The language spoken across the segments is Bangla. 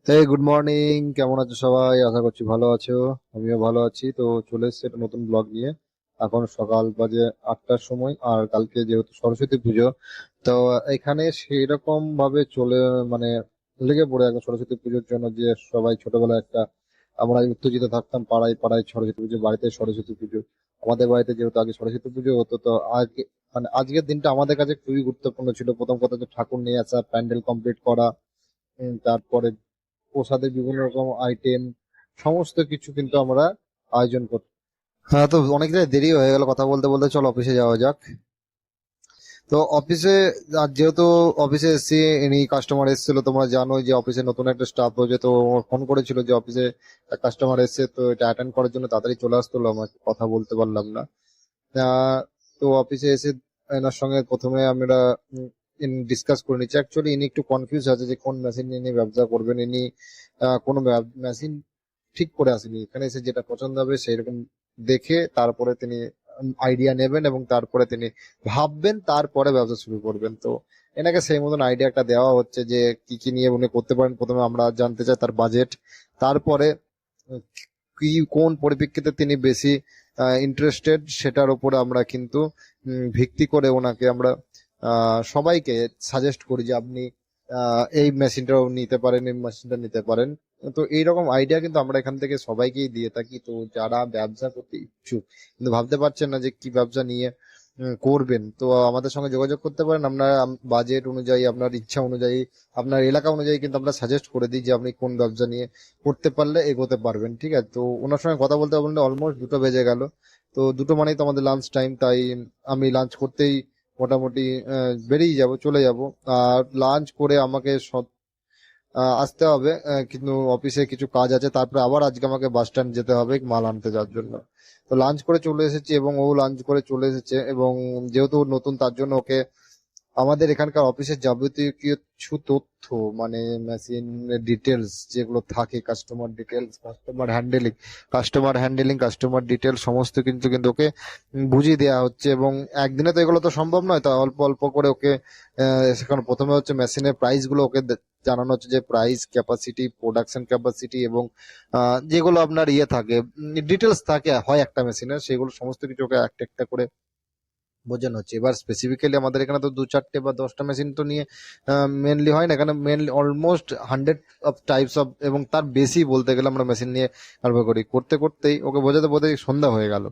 এই গুড মর্নিং, কেমন আছো সবাই? আশা করছি ভালো আছো। আমিও ভালো আছি। তো চলে এসেছি একটা নতুন ব্লগ নিয়ে। এখন সকাল বাজে 8টার সময়, আর কালকে যেহেতু সরস্বতী পুজো, তো এখানে সেই রকম ভাবে মানে লেগে পড়ে এখন সরস্বতী পুজোর জন্য। যে সবাই ছোটবেলায় আমরা উত্তেজিত থাকতাম, পাড়ায় পাড়ায় সরস্বতী পুজো, বাড়িতে সরস্বতী পুজো। আমাদের বাড়িতে যেহেতু আগে সরস্বতী পুজো হতো, তো আজকে মানে আজকের দিনটা আমাদের কাছে খুবই গুরুত্বপূর্ণ ছিল। প্রথম কথা হচ্ছে ঠাকুর নিয়ে আসা, প্যান্ডেল কমপ্লিট করা, তারপরে প্রসাদের বিভিন্ন রকম আইটেম, সমস্ত কিছু কিন্তু আমরা আয়োজন করতাম। হ্যাঁ, তো অনেকটাই দেরি হয়ে গেল কথা বলতে বলতে, চলো অফিসে যাওয়া যাক। তো অফিসে আজ যেহেতু অফিসে এসেছি, ইনি কাস্টমার এসেছিল, তোমরা জানো যে অফিসে নতুন একটা স্টাফ হয়েছে, তো ফোন করেছিল যে অফিসে কাস্টমার এসেছে, তো এটা অ্যাটেন্ড করার জন্য তাড়াতাড়ি চলে আসতে হলো, আমাকে কথা বলতে পারলাম না। তো অফিসে এসে এনার সঙ্গে প্রথমে আমরা ডিসকাস করে নিচ্ছি। অ্যাকচুয়ালি ইনি একটু কনফিউজ আছে যে কোন মেশিন নিয়ে ইনি ব্যবসা করবেন। ইনি কোনো মেশিন ঠিক করে আসেনি, এখানে এসে যেটা পছন্দ হবে সেই রকম দেখে তারপরে তিনি আইডিয়া নেবেন এবং তারপরে তিনি ভাববেন, তারপরে ব্যবসা শুরু করবেন। তো এনাকে সেই মতন আইডিয়াটা দেওয়া হচ্ছে যে কি কি নিয়ে উনি করতে পারেন। প্রথমে আমরা জানতে চাই তার বাজেট, তারপরে উম, কি কোন পরিপ্রেক্ষিতে তিনি বেশি ইন্টারেস্টেড, সেটার উপরে আমরা কিন্তু ভিত্তি করে ওনাকে আমরা সবাইকে সাজেস্ট করি যে আপনি এই মেশিনটাও নিতে পারেন, এই মেশিনটা নিতে পারেন। তো এইরকম আইডিয়া কিন্তু আমরা এখান থেকে সবাইকেই দিয়ে থাকি। তো যারা ব্যবসা করতে ইচ্ছুক কিন্তু ভাবতে পারছেন না যে কি ব্যবসা নিয়ে করবেন, তো আমাদের সঙ্গে যোগাযোগ করতে পারেন। আমরা বাজেট অনুযায়ী, আপনার ইচ্ছা অনুযায়ী, আপনার এলাকা অনুযায়ী কিন্তু আমরা সাজেস্ট করে দিই যে আপনি কোন ব্যবসা নিয়ে করতে পারলে এগোতে পারবেন। ঠিক আছে, তো ওনার সঙ্গে কথা বলতে বলতে অলমোস্ট 2টো বেজে গেল। তো 2টো মানেই তো আমাদের লাঞ্চ টাইম, তাই আমি লাঞ্চ করতেই মোটামুটি বেরিয়ে যাব, চলে যাব। আর লাঞ্চ করে আমাকে আসতে হবে, কিন্তু অফিসে কিছু কাজ আছে, তারপরে আবার আজকে আমাকে বাস স্ট্যান্ড যেতে হবে মাল আনতে যাওয়ার জন্য। তো লাঞ্চ করে চলে এসেছি এবং ও লাঞ্চ করে চলে এসেছে, এবং যেহেতু ও নতুন তার জন্য ওকে আমাদের এখানকার অফিসের যাবতীয় কিছু তথ্য, মানে মেশিন ডিটেলস যেগুলো থাকে, কাস্টমার ডিটেলস, কাস্টমার ডিটেলস সমস্ত কিন্তু কিন্তু ওকে বুঝিয়ে দেওয়া হচ্ছে। এবং একদিনে তো এগুলো তো সম্ভব নয়, তা অল্প অল্প করে ওকে সেখানে প্রথমে হচ্ছে মেশিনের প্রাইস গুলো ওকে জানানো হচ্ছে, যে প্রাইস, ক্যাপাসিটি, প্রোডাকশন ক্যাপাসিটি, এবং যেগুলো আপনার ইয়ে থাকে, ডিটেলস থাকে হয় একটা মেশিনের, সেগুলো সমস্ত কিছু ওকে একটা একটা করে বোঝানো হচ্ছে। এবার স্পেসিফিক্যালি আমাদের এখানে তো 2, 4টে বা 10টা মেশিন তো নিয়ে মেনলি হয় না, এখানে মেনলি অলমোস্ট 100 অফ টাইপস এবং তার বেশি বলতে গেলে আমরা মেশিন নিয়ে কারবার করি। করতে করতেই ওকে বোঝাতে বোঝাতে সন্ধ্যা হয়ে গেল।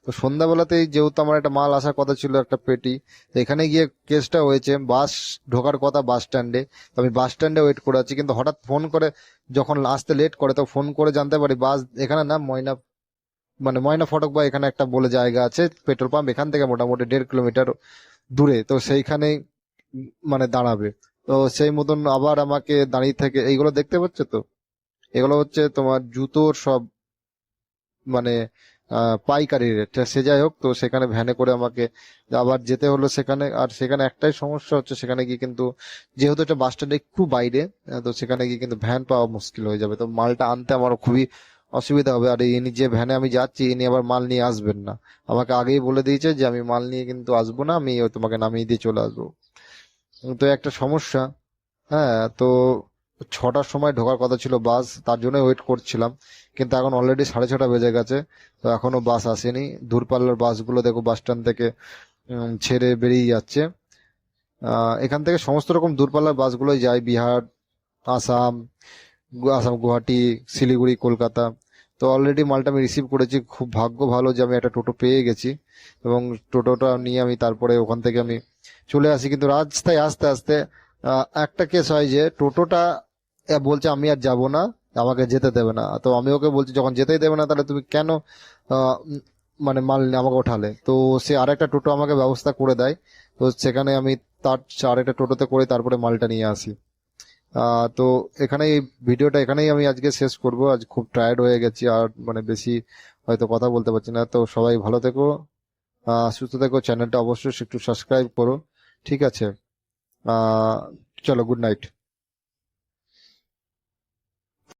তো সন্ধ্যাবেলাতেই যেহেতু আমার একটা মাল আসার কথা ছিল, একটা পেটি, তো এখানে গিয়ে কেসটা হয়েছে, বাস ঢোকার কথা বাস স্ট্যান্ডে। তো আমি বাস স্ট্যান্ডে ওয়েট করে আছি, কিন্তু হঠাৎ ফোন করে, যখন আসতে লেট করে তো ফোন করে জানতে পারি বাস এখানে না, ময়না ফটক বা এখানে একটা বলে জায়গা আছে, পেট্রোল পাম্প এখান থেকে মোটামুটি 1.5 কিলোমিটার দূরে, তো সেইখানেই মানে দাঁড়াবে। তো সেই মতন আবার আমাকে দাঁড়িয়ে থেকে এইগুলো দেখতে পাচ্ছ তো, এগুলো হচ্ছে তোমার জুতোর সব, মানে পাইকারি রেট। সে যাই হোক, তো সেখানে ভ্যানে করে আমাকে আবার যেতে হলো সেখানে। আর সেখানে একটাই সমস্যা হচ্ছে, সেখানে গিয়ে কিন্তু যেহেতু এটা বাস স্ট্যান্ড একটু বাইরে, তো সেখানে গিয়ে কিন্তু ভ্যান পাওয়া মুশকিল হয়ে যাবে। তো মালটা আনতে আমার খুবই অসুবিধা হবে। আর ইনি যে ভ্যানে আমি যাচ্ছি, ইনি আবার মাল নিয়ে আসবেন না। আমাকে আগেই বলে দিয়েছে যে আমি মাল নিয়ে কিন্তু আসবো না, আমি ওই তোমাকে নামিয়ে দিয়ে চলে আসবো। তো একটা সমস্যা। হ্যাঁ, তো 6টার সময় ঢোকার কথা ছিল বাস, তার জন্য ওয়েট করছিলাম। কিন্তু এখন অলরেডি 6:30 বেজে গেছে, তো এখনো বাস আসেনি। দূরপাল্লার বাসগুলো দেখো বাস স্ট্যান্ড থেকে ছেড়ে বেরিয়ে যাচ্ছে। এখান থেকে সমস্ত রকম দূরপাল্লার বাসগুলোই যায় বিহার, আসাম, আসাম, গুয়াহাটি, শিলিগুড়ি, কলকাতা। তো অলরেডি মালটা আমি রিসিভ করেছি। খুব ভাগ্য ভালো যে আমি একটা টোটো পেয়ে গেছি, এবং টোটোটা নিয়ে আমি তারপরে ওখান থেকে আমি চলে আসি। কিন্তু রাস্তায় আস্তে আস্তে একটা কেস হয় যে টোটোটা বলছে আমি আর যাব না, আমাকে যেতে দেবে না। তো আমি ওকে বলছি যখন যেতেই দেবে না, তাহলে তুমি কেন মানে মাল নিয়ে আমাকে ওঠালে? তো সে আরেকটা টোটো আমাকে ব্যবস্থা করে দেয়। তো সেখানে আমি তার আরেকটা টোটোতে করে তারপরে মালটা নিয়ে আসি। তো এখানে এই ভিডিওটা এখানেই আমি আজকে শেষ করব। আজ খুব টায়ার্ড হয়ে গেছি, আর মানে বেশি হয়তো কথা বলতে পারছি না। তো সবাই ভালো থেকো, সুস্থ থেকো, চ্যানেলটা অবশ্যই একটু সাবস্ক্রাইব করো। ঠিক আছে, আহ চলো, গুড নাইট।